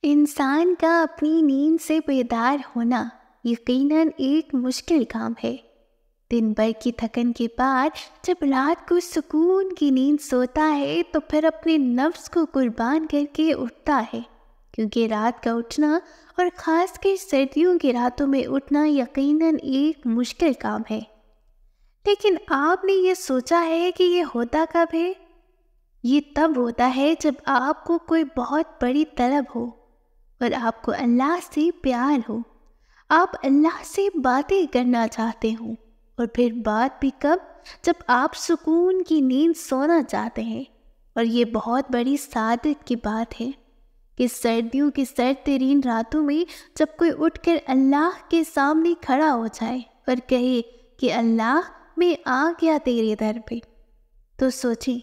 انسان کا اپنی نیند سے بیدار ہونا یقیناً ایک مشکل کام ہے۔ دن بھر کی تھکن کے بعد جب رات کو سکون کی نیند سوتا ہے تو پھر اپنے نفس کو قربان کر کے اٹھتا ہے، کیونکہ رات کا اٹھنا اور خاص کر سردیوں کی راتوں میں اٹھنا یقیناً ایک مشکل کام ہے۔ لیکن آپ نے یہ سوچا ہے کہ یہ ہوتا کب ہے؟ یہ تب ہوتا ہے جب آپ کو کوئی بہت بڑی طلب ہو اور آپ کو اللہ سے پیار ہو، آپ اللہ سے باتیں کرنا چاہتے ہوں، اور پھر بات بھی کب؟ جب آپ سکون کی نیند سونا چاہتے ہیں۔ اور یہ بہت بڑی سعادت کی بات ہے کہ سردیوں کی سرد ترین راتوں میں جب کوئی اٹھ کر اللہ کے سامنے کھڑا ہو جائے اور کہے کہ اللہ میں آ گیا تیرے در پہ، تو سوچیں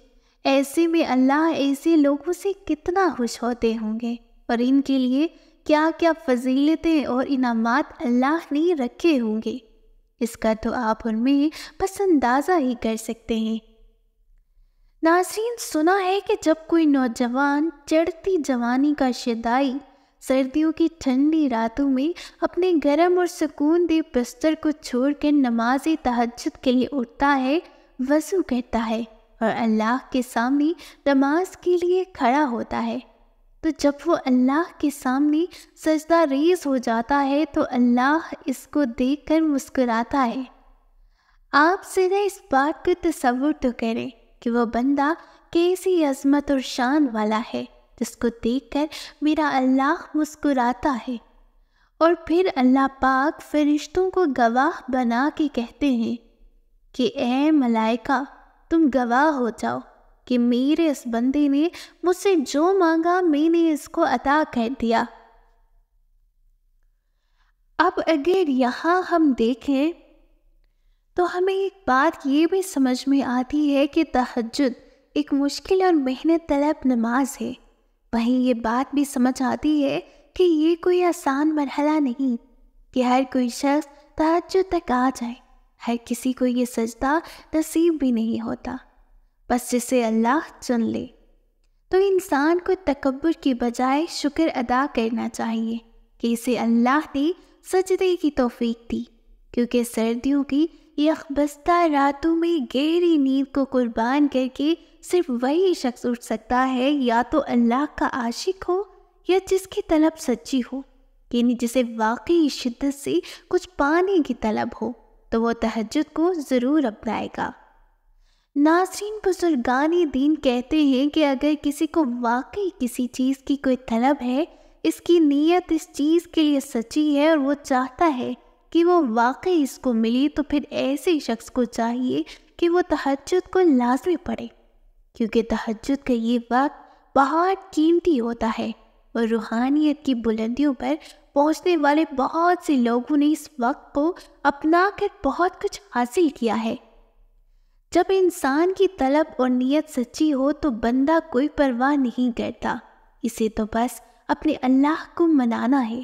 ایسے میں اللہ ایسے لوگوں سے کتنا خوش ہوتے ہوں گے، اور ان کے لیے کیا کیا فضیلتیں اور انعامات اللہ نے رکھے ہوں گے، اس کا تو آپ اور میں بس اندازہ ہی کر سکتے ہیں۔ ناظرین، سنا ہے کہ جب کوئی نوجوان چڑھتی جوانی کا شیدائی سردیوں کی ٹھنڈی راتوں میں اپنے گرم اور سکون دہ بستر کو چھوڑ کر نماز تہجد کے لیے اٹھتا ہے، وضو کرتا ہے اور اللہ کے سامنے نماز کے لیے کھڑا ہوتا ہے، تو جب وہ اللہ کے سامنے سجدہ ریز ہو جاتا ہے تو اللہ اس کو دیکھ کر مسکراتا ہے۔ آپ ذرا اس بات کو تصور تو کریں کہ وہ بندہ کیسی عظمت اور شان والا ہے جس کو دیکھ کر میرا اللہ مسکراتا ہے۔ اور پھر اللہ پاک فرشتوں کو گواہ بنا کے کہتے ہیں کہ اے ملائکہ، تم گواہ ہو جاؤ کہ میرے اس بندے نے مجھ سے جو مانگا میں نے اس کو عطا کر دیا۔ اب اگر یہاں ہم دیکھیں تو ہمیں ایک بات یہ بھی سمجھ میں آتی ہے کہ تہجد ایک مشکل اور محنت طلب نماز ہے۔ وہیں یہ بات بھی سمجھ آتی ہے کہ یہ کوئی آسان مرحلہ نہیں کہ ہر کوئی شخص تہجد تک آ جائے، ہر کسی کو یہ سجدہ نصیب بھی نہیں ہوتا، بس جسے اللہ چن لے۔ تو انسان کو تکبر کی بجائے شکر ادا کرنا چاہیے کہ اسے اللہ نے سجدے کی توفیق دی، کیونکہ سردیوں کی یخبستہ راتوں میں گہری نیند کو قربان کر کے صرف وہی شخص اٹھ سکتا ہے، یا تو اللہ کا عاشق ہو یا جس کی طلب سچی ہو، یعنی جسے واقعی شدت سے کچھ پانے کی طلب ہو، تو وہ تہجد کو ضرور اپنائے گا۔ ناظرین، بزرگان دین کہتے ہیں کہ اگر کسی کو واقعی کسی چیز کی کوئی طلب ہے، اس کی نیت اس چیز کے لیے سچی ہے اور وہ چاہتا ہے کہ وہ واقعی اس کو ملی، تو پھر ایسے شخص کو چاہیے کہ وہ تہجد کو لازمی پڑھے، کیونکہ تہجد کا یہ وقت بہت قیمتی ہوتا ہے اور روحانیت کی بلندیوں پر پہنچنے والے بہت سے لوگوں نے اس وقت کو اپنا کر بہت کچھ حاصل کیا ہے۔ جب انسان کی طلب اور نیت سچی ہو تو بندہ کوئی پرواہ نہیں کرتا، اسے تو بس اپنے اللہ کو منانا ہے۔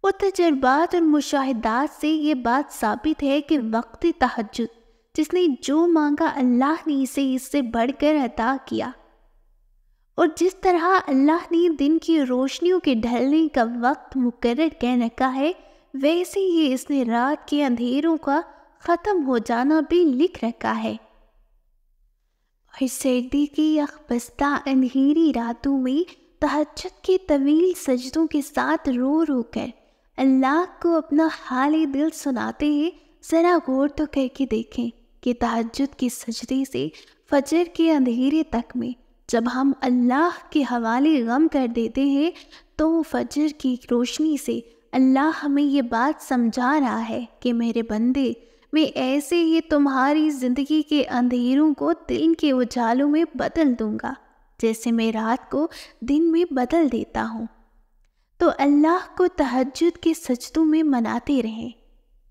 اور تجربات اور مشاہدات سے یہ بات ثابت ہے کہ وقت تہجد جس نے جو مانگا اللہ نے اسے اس سے بڑھ کر عطا کیا، اور جس طرح اللہ نے دن کی روشنیوں کے ڈھلنے کا وقت مقرر کر رکھا ہے، ویسے ہی اس نے رات کے اندھیروں کا ختم ہو جانا بھی لکھ رکھا ہے۔ اور سردی کی یخبستہ اندھیری راتوں میں تہجد کے طویل سجدوں کے ساتھ رو رو کر اللہ کو اپنا حال دل سناتے ہیں، ذرا غور تو کر کے دیکھیں کہ تہجد کے سجدے سے فجر کے اندھیرے تک میں جب ہم اللہ کے حوالے غم کر دیتے ہیں تو فجر کی روشنی سے اللہ ہمیں یہ بات سمجھا رہا ہے کہ میرے بندے، میں ایسے ہی تمہاری زندگی کے اندھیروں کو دن کے اجالوں میں بدل دوں گا، جیسے میں رات کو دن میں بدل دیتا ہوں۔ تو اللہ کو تہجد کے سجدوں میں مناتے رہیں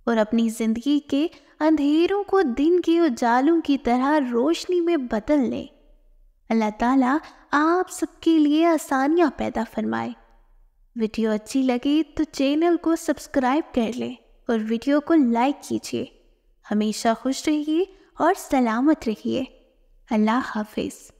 اور اپنی زندگی کے اندھیروں کو دن کے اجالوں کی طرح روشنی میں بدل لیں۔ اللہ تعالیٰ آپ سب کے لیے آسانیاں پیدا فرمائے۔ ویڈیو اچھی لگے تو چینل کو سبسکرائب کر لیں اور ویڈیو کو لائک کیجیے۔ ہمیشہ خوش رہیے اور سلامت رہیے۔ اللہ حافظ۔